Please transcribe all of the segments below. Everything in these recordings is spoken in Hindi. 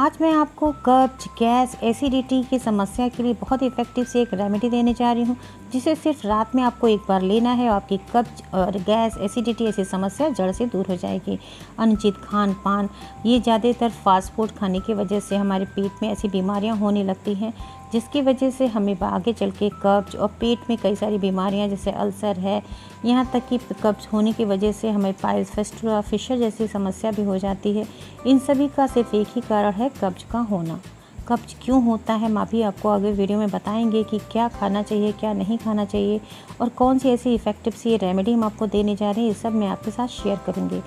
आज मैं आपको कब्ज, गैस, एसिडिटी की समस्या के लिए बहुत इफ़ेक्टिव से एक रेमेडी देने जा रही हूँ, जिसे सिर्फ रात में आपको एक बार लेना है और आपकी कब्ज और गैस, एसिडिटी ऐसी समस्या जड़ से दूर हो जाएगी। अनुचित खान पान, ये ज़्यादातर फास्ट फूड खाने की वजह से हमारे पेट में ऐसी बीमारियाँ होने लगती हैं, जिसकी वजह से हमें आगे चल के कब्ज और पेट में कई सारी बीमारियाँ जैसे अल्सर है, यहाँ तक कि कब्ज होने की वजह से हमें पाइल्स, फिस्टुला, फिशर जैसी समस्या भी हो जाती है। इन सभी का सिर्फ एक ही कारण है कब्ज का होना। कब्ज क्यों होता है, हम अभी आपको आगे वीडियो में बताएंगे कि क्या खाना चाहिए, क्या नहीं खाना चाहिए और कौन सी ऐसी इफ़ेक्टिव सी रेमेडी हम आपको देने जा रहे हैं, ये सब मैं आपके साथ शेयर करूँगी।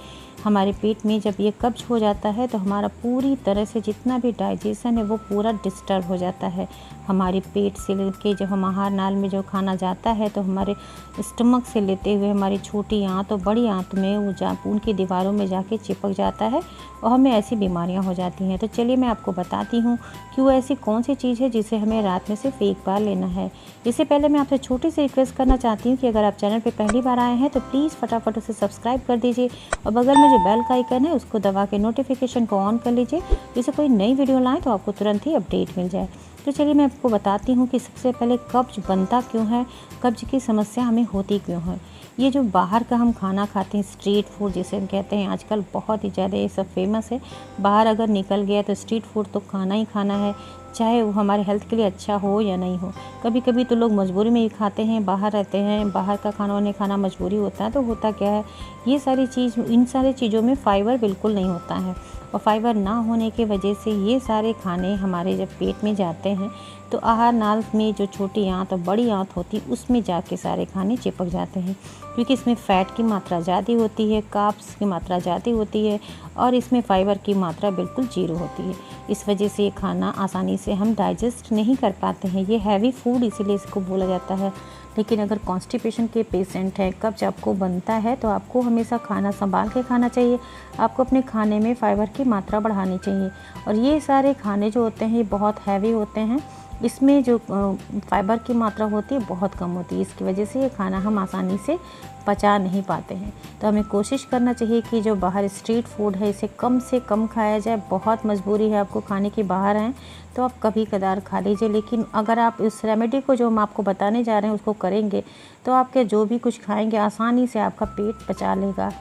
हमारे पेट में जब ये कब्ज हो जाता है तो हमारा पूरी तरह से जितना भी डाइजेशन है वो पूरा डिस्टर्ब हो जाता है। हमारे पेट से लेके जब हम आहार नाल में जो खाना जाता है तो हमारे स्टमक से लेते हुए हमारी छोटी आंत और बड़ी आंत में वो उनकी दीवारों में जाके चिपक जाता है और हमें ऐसी बीमारियां हो जाती हैं। तो चलिए मैं आपको बताती हूँ कि वो ऐसी कौन सी चीज़ है जिसे हमें रात में सिर्फ एक बार लेना है। इससे पहले मैं आपसे छोटी सी रिक्वेस्ट करना चाहती हूँ कि अगर आप चैनल पर पहली बार आए हैं तो प्लीज़ फटाफट उसे सब्सक्राइब कर दीजिए और बगल में जो बेल का आइकन है उसको दबा के नोटिफिकेशन को ऑन कर लीजिए, जिससे कोई नई वीडियो लाएँ तो आपको तुरंत ही अपडेट मिल जाए। तो चलिए मैं आपको बताती हूँ कि सबसे पहले कब्ज बनता क्यों है, कब्ज की समस्या हमें होती क्यों है। ये जो बाहर का हम खाना खाते हैं, स्ट्रीट फूड जिसे हम कहते हैं, आजकल बहुत ही ज़्यादा ये सब फेमस है। बाहर अगर निकल गया तो स्ट्रीट फूड तो खाना ही खाना है, चाहे वो हमारे हेल्थ के लिए अच्छा हो या नहीं हो। कभी कभी तो लोग मजबूरी में ही खाते हैं, बाहर रहते हैं, बाहर का खाना उन्हें खाना मजबूरी होता है। तो होता क्या है, ये सारी चीज़, इन सारी चीज़ों में फ़ाइबर बिल्कुल नहीं होता है और फाइबर ना होने की वजह से ये सारे खाने हमारे जब पेट में जाते हैं तो आहार नाल में जो छोटी आंत और बड़ी आंत होती है उसमें जाके सारे खाने चिपक जाते हैं, क्योंकि इसमें फ़ैट की मात्रा ज़्यादा होती है, कार्ब्स की मात्रा ज़्यादा होती है और इसमें फ़ाइबर की मात्रा बिल्कुल जीरो होती है। इस वजह से ये खाना आसानी से हम डाइजेस्ट नहीं कर पाते हैं। ये हैवी फूड इसीलिए इसको बोला जाता है। लेकिन अगर कॉन्स्टिपेशन के पेशेंट हैं, कब्ज आपको बनता है तो आपको हमेशा खाना संभाल के खाना चाहिए। आपको अपने खाने में फ़ाइबर की मात्रा बढ़ानी चाहिए और ये सारे खाने जो होते हैं ये बहुत हैवी होते हैं, इसमें जो फाइबर की मात्रा होती है बहुत कम होती है। इसकी वजह से ये खाना हम आसानी से पचा नहीं पाते हैं। तो हमें कोशिश करना चाहिए कि जो बाहर स्ट्रीट फूड है इसे कम से कम खाया जाए। बहुत मजबूरी है आपको खाने की, बाहर हैं तो आप कभी कदार खा लीजिए, लेकिन अगर आप इस रेमेडी को जो हम आपको बताने जा रहे हैं उसको करेंगे तो आपके जो भी कुछ खाएंगे आसानी से आपका पेट पचा लेगा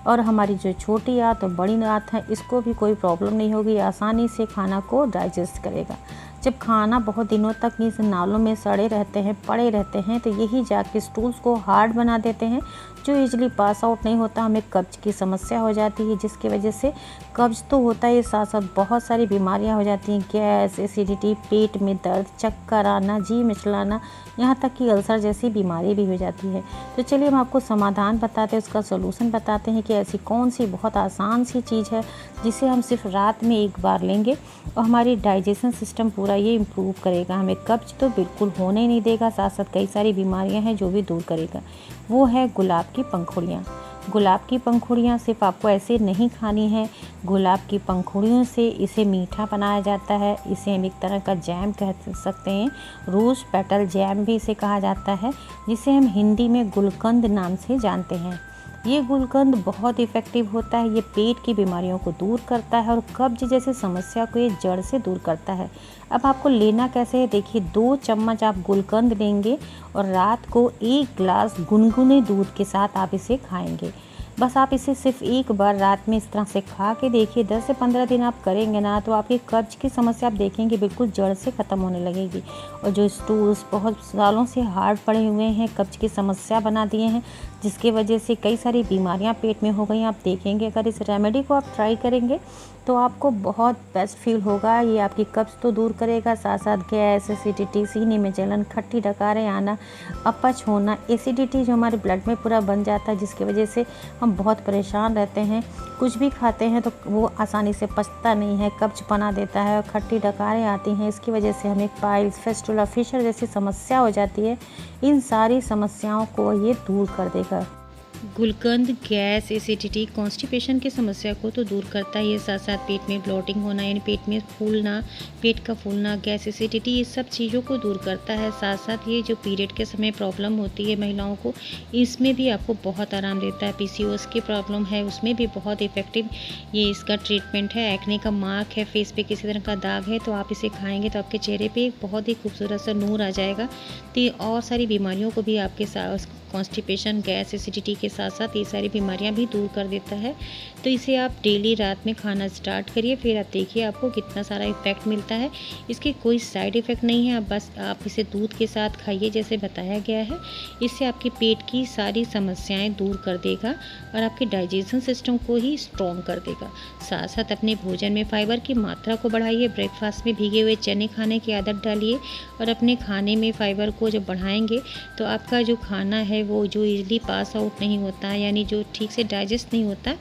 और हमारी जो छोटी आंत और बड़ी आंत है इसको भी कोई प्रॉब्लम नहीं होगी, आसानी से खाना को डाइजेस्ट करेगा। जब खाना बहुत दिनों तक इस नालों में सड़े रहते हैं, पड़े रहते हैं, तो यही जाके स्टूल्स को हार्ड बना देते हैं, जो इजीली पास आउट नहीं होता। हमें कब्ज की समस्या हो जाती है, जिसकी वजह से कब्ज तो होता है, साथ साथ बहुत सारी बीमारियां हो जाती हैं, गैस, एसिडिटी, पेट में दर्द, चक्कर आना, जी मिचलाना, यहाँ तक कि अल्सर जैसी बीमारी भी हो जाती है। तो चलिए हम आपको समाधान बताते हैं, उसका सोल्यूशन बताते हैं कि ऐसी कौन सी बहुत आसान सी चीज़ है जिसे हम सिर्फ रात में एक बार लेंगे और हमारी डाइजेशन सिस्टम पूरा ये इम्प्रूव करेगा। हमें कब्ज तो बिल्कुल होने ही नहीं देगा, साथ साथ कई सारी बीमारियां हैं जो भी दूर करेगा। वो है गुलाब की पंखुड़ियाँ। गुलाब की पंखुड़ियाँ सिर्फ आपको ऐसे नहीं खानी है, गुलाब की पंखुड़ियों से इसे मीठा बनाया जाता है। इसे हम एक तरह का जैम कह सकते हैं, रोज़ पेटल जैम भी इसे कहा जाता है, जिसे हम हिंदी में गुलकंद नाम से जानते हैं। ये गुलकंद बहुत इफ़ेक्टिव होता है, ये पेट की बीमारियों को दूर करता है और कब्ज जैसे समस्या को ये जड़ से दूर करता है। अब आपको लेना कैसे है, देखिए 2 चम्मच आप गुलकंद लेंगे और रात को 1 ग्लास गुनगुने दूध के साथ आप इसे खाएंगे। बस आप इसे सिर्फ एक बार रात में इस तरह से खा के देखिए, 10 से 15 दिन आप करेंगे ना तो आपकी कब्ज की समस्या आप देखेंगे बिल्कुल जड़ से ख़त्म होने लगेगी। और जो स्टूल्स बहुत सालों से हार्ड पड़े हुए हैं, कब्ज की समस्या बना दिए हैं, जिसकी वजह से कई सारी बीमारियां पेट में हो गई, आप देखेंगे अगर इस रेमेडी को आप ट्राई करेंगे तो आपको बहुत बेस्ट फील होगा। ये आपकी कब्ज तो दूर करेगा, साथ साथ गैस, एसिडिटी, सीने में जलन, खट्टी डकारें आना, अपच होना, एसिडिटी जो हमारे ब्लड में पूरा बन जाता है, जिसकी वजह से हम बहुत परेशान रहते हैं। कुछ भी खाते हैं तो वो आसानी से पचता नहीं है, कब्ज बना देता है और खट्टी डकारें आती हैं। इसकी वजह से हमें पाइल्स, फिस्टुला, फिशर जैसी समस्या हो जाती है। इन सारी समस्याओं को ये दूर कर देगा। गुलकंद गैस, एसिडिटी, कॉन्स्टिपेशन की समस्या को तो दूर करता ही है, साथ साथ पेट में ब्लोटिंग होना यानी पेट में फूलना, पेट का फूलना, गैस, एसिडिटी, ये सब चीज़ों को दूर करता है। साथ साथ ये जो पीरियड के समय प्रॉब्लम होती है महिलाओं को, इसमें भी आपको बहुत आराम देता है। पीसीओएस की प्रॉब्लम है उसमें भी बहुत इफेक्टिव ये इसका ट्रीटमेंट है। एक्ने का मार्क है, फेस पे किसी तरह का दाग है, तो आप इसे खाएंगे तो आपके चेहरे पे एक बहुत ही खूबसूरत सा नूर आ जाएगा। तो ये और सारी बीमारियों को भी आपके साथ, कॉन्स्टिपेशन, गैस, एसिडिटी के साथ साथ ये सारी बीमारियां भी दूर कर देता है। तो इसे आप डेली रात में खाना स्टार्ट करिए, फिर आप देखिए आपको कितना सारा इफ़ेक्ट मिलता है। इसके कोई साइड इफ़ेक्ट नहीं है, आप इसे दूध के साथ खाइए जैसे बताया गया है। इससे आपके पेट की सारी समस्याएं दूर कर देगा और आपके डाइजेशन सिस्टम को ही स्ट्रॉन्ग कर देगा। साथ साथ अपने भोजन में फाइबर की मात्रा को बढ़ाइए। ब्रेकफास्ट में भीगे हुए चने खाने की आदत डालिए और अपने खाने में फाइबर को जब बढ़ाएंगे तो आपका जो खाना है वो जो इजीली पास आउट नहीं होता, यानी जो ठीक से डाइजेस्ट नहीं होता,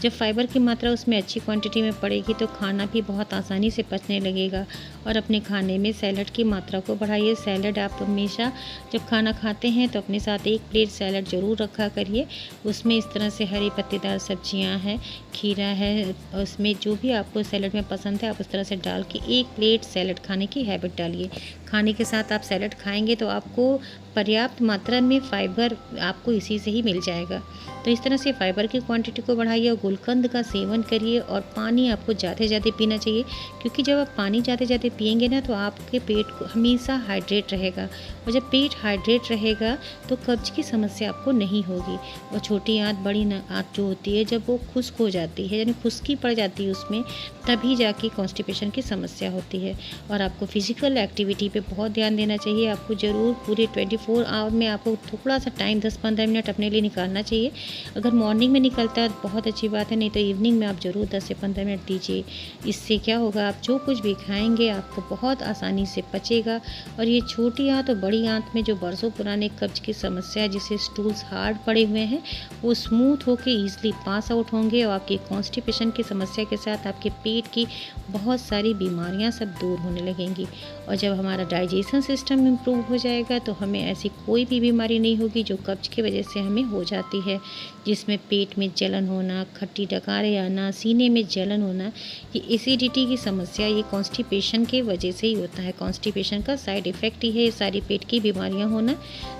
जब फाइबर की मात्रा उसमें अच्छी क्वांटिटी में पड़ेगी तो खाना भी बहुत आसानी से पचने लगेगा। और अपने खाने में सैलड की मात्रा को बढ़ाइए। सैलड आप हमेशा जब खाना खाते हैं तो अपने साथ एक प्लेट सैलड ज़रूर रखा करिए। उसमें इस तरह से हरी पत्तेदार सब्जियां हैं, खीरा है, उसमें जो भी आपको सैलड में पसंद है आप उस तरह से डाल के एक प्लेट सैलड खाने की हैबिट डालिए। खाने के साथ आप सैलड खाएंगे तो आपको पर्याप्त मात्रा में फाइबर आपको इसी से ही मिल जाएगा। तो इस तरह से फाइबर की क्वांटिटी को बढ़ाइए और गुलकंद का सेवन करिए। और पानी आपको ज़्यादा से ज़्यादा पीना चाहिए, क्योंकि जब आप पानी ज़्यादा से ज़्यादा पिएंगे ना तो आपके पेट को हमेशा हाइड्रेट रहेगा। और जब पेट हाइड्रेट रहेगा तो कब्ज की समस्या आपको नहीं होगी। और छोटी आंत बड़ी आंत जो होती है जब वो खुश्क हो जाती है, यानी खुश्की पड़ जाती है उसमें, तभी जाके कॉन्स्टिपेशन की समस्या होती है। और आपको फिजिकल एक्टिविटी पे बहुत ध्यान देना चाहिए। आपको ज़रूर पूरे 24 आवर में आपको थोड़ा सा टाइम 10-15 मिनट अपने लिए निकालना चाहिए। अगर मॉर्निंग में निकलता है तो बहुत अच्छी बात है, नहीं तो इवनिंग में आप ज़रूर 10 से 15 मिनट दीजिए। इससे क्या होगा, आप जो कुछ भी खाएंगे आपको बहुत आसानी से पचेगा। और ये छोटी आंत और बड़ी आंत में जो बरसों पुराने कब्ज की समस्या है, जिसे स्टूल्स हार्ड पड़े हुए हैं, वो स्मूथ होकर ईजिली पास आउट होंगे। और आपकी कॉन्स्टिपेशन की समस्या के साथ आपके पेट की बहुत सारी बीमारियां सब दूर होने लगेंगी। और जब हमारा डाइजेशन सिस्टम इम्प्रूव हो जाएगा तो हमें ऐसी कोई भी बीमारी नहीं होगी जो कब्ज की वजह से हमें हो जाती है, जिसमें पेट में जलन होना, खट्टी डकारें आना, सीने में जलन होना। ये एसिडिटी की समस्या ये कॉन्स्टिपेशन के वजह से ही होता है। कॉन्स्टिपेशन का साइड इफ़ेक्ट ही है ये सारी पेट की बीमारियां होना।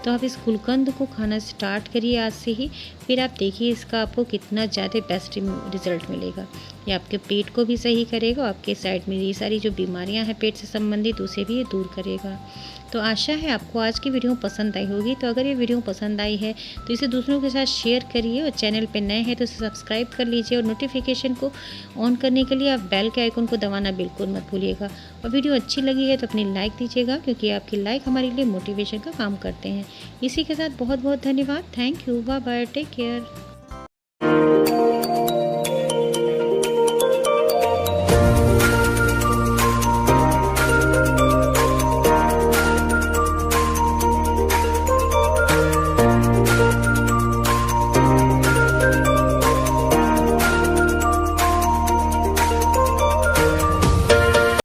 तो आप इस गुलकंद को खाना स्टार्ट करिए आज से ही, फिर आप देखिए इसका आपको कितना ज़्यादा बेस्ट रिजल्ट मिलेगा। ये आपके पेट को भी सही करेगा, आपके साइड में ये सारी जो बीमारियां हैं पेट से संबंधित उसे भी ये दूर करेगा। तो आशा है आपको आज की वीडियो पसंद आई होगी। तो अगर ये वीडियो पसंद आई है तो इसे दूसरों के साथ शेयर करिए, और चैनल पे नए हैं तो इसे सब्सक्राइब कर लीजिए। और नोटिफिकेशन को ऑन करने के लिए आप बेल के आइकन को दबाना बिल्कुल मत भूलिएगा। और वीडियो अच्छी लगी है तो अपनी लाइक दीजिएगा, क्योंकि आपकी लाइक हमारे लिए मोटिवेशन का काम करते हैं। इसी के साथ बहुत बहुत धन्यवाद। Thank you, bye bye, take care.